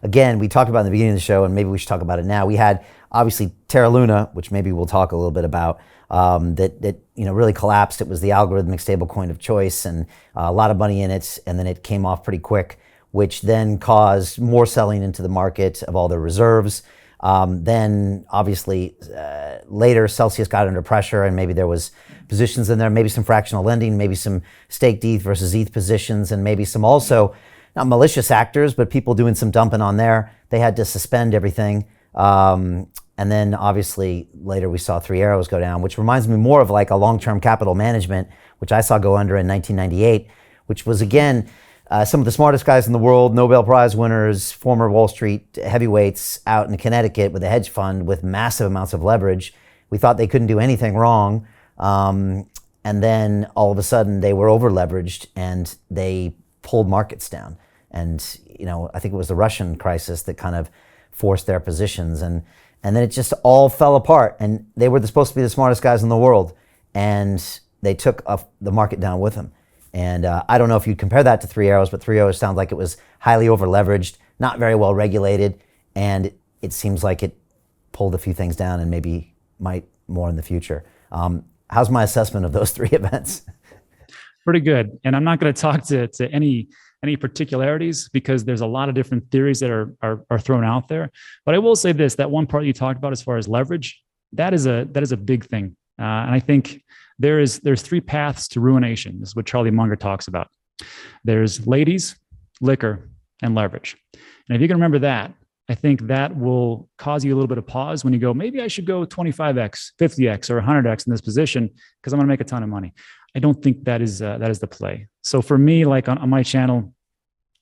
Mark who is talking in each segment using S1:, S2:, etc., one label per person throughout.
S1: again, we talked about in the beginning of the show, and maybe we should talk about it now. We had obviously Terra Luna, which maybe we'll talk a little bit about, that really collapsed. It was the algorithmic stablecoin of choice, and a lot of money in it, and then it came off pretty quick, which then caused more selling into the market of all their reserves. Then obviously later Celsius got under pressure, and maybe there was positions in there, maybe some fractional lending, maybe some staked ETH versus ETH positions, and maybe some also, not malicious actors, but people doing some dumping on there. They had to suspend everything. And then obviously later we saw Three Arrows go down, which reminds me more of like a long-term capital management, which I saw go under in 1998, which was again, some of the smartest guys in the world, Nobel Prize winners, former Wall Street heavyweights out in Connecticut with a hedge fund with massive amounts of leverage. We thought they couldn't do anything wrong. And then all of a sudden they were over leveraged and they pulled markets down. And, I think it was the Russian crisis that kind of forced their positions. And then it just all fell apart. And they were supposed to be the smartest guys in the world. And they took the market down with them. And I don't know if you'd compare that to Three Arrows, but Three Arrows sounds like it was highly over leveraged, not very well regulated. And it seems like it pulled a few things down and maybe might more in the future. How's my assessment of those three events?
S2: Pretty good. And I'm not going to talk to any particularities because there's a lot of different theories that are thrown out there. But I will say this, that one part you talked about as far as leverage, that is a big thing. And I think there's three paths to ruination. This is what Charlie Munger talks about. There's ladies, liquor, and leverage. And if you can remember that, I think that will cause you a little bit of pause when you go, maybe I should go 25x, 50x, or 100x in this position because I'm going to make a ton of money. I don't think that is the play. So for me, like on my channel,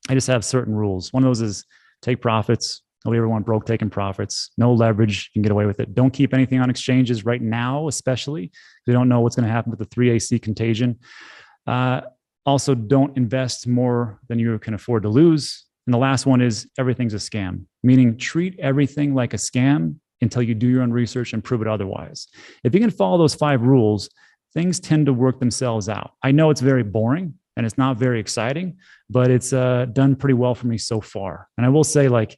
S2: I just have certain rules. One of those is take profits. Nobody ever want broke taking profits. No leverage. You can get away with it. Don't keep anything on exchanges right now, especially. We don't know what's going to happen with the 3AC contagion. Also, don't invest more than you can afford to lose. And the last one is everything's a scam, meaning treat everything like a scam until you do your own research and prove it otherwise. If you can follow those 5 rules, things tend to work themselves out. I know it's very boring and it's not very exciting, but it's done pretty well for me so far. And I will say, like,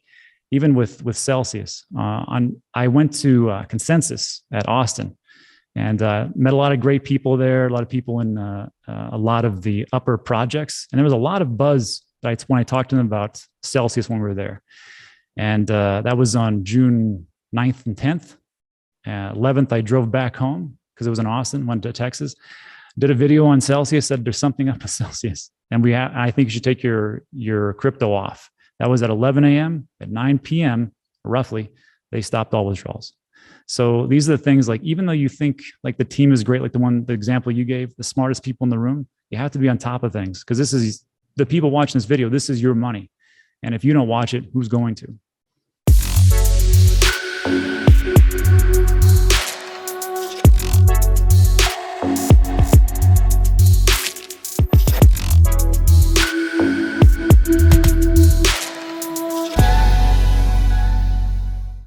S2: even with Celsius, I went to Consensus at Austin and met a lot of great people there, a lot of people in a lot of the upper projects. And there was a lot of buzz when I talked to them about Celsius when we were there. And that was on June 9th and 10th. 11th, I drove back home because it was in Austin, went to Texas, did a video on Celsius, said there's something up with Celsius. And I think you should take your crypto off. That was at 11 a.m. At 9 p.m., roughly, they stopped all withdrawals. So these are the things, like, even though you think like the team is great, like the example you gave, the smartest people in the room, you have to be on top of things because this is the people watching this video. This is your money. And if you don't watch it, who's going to?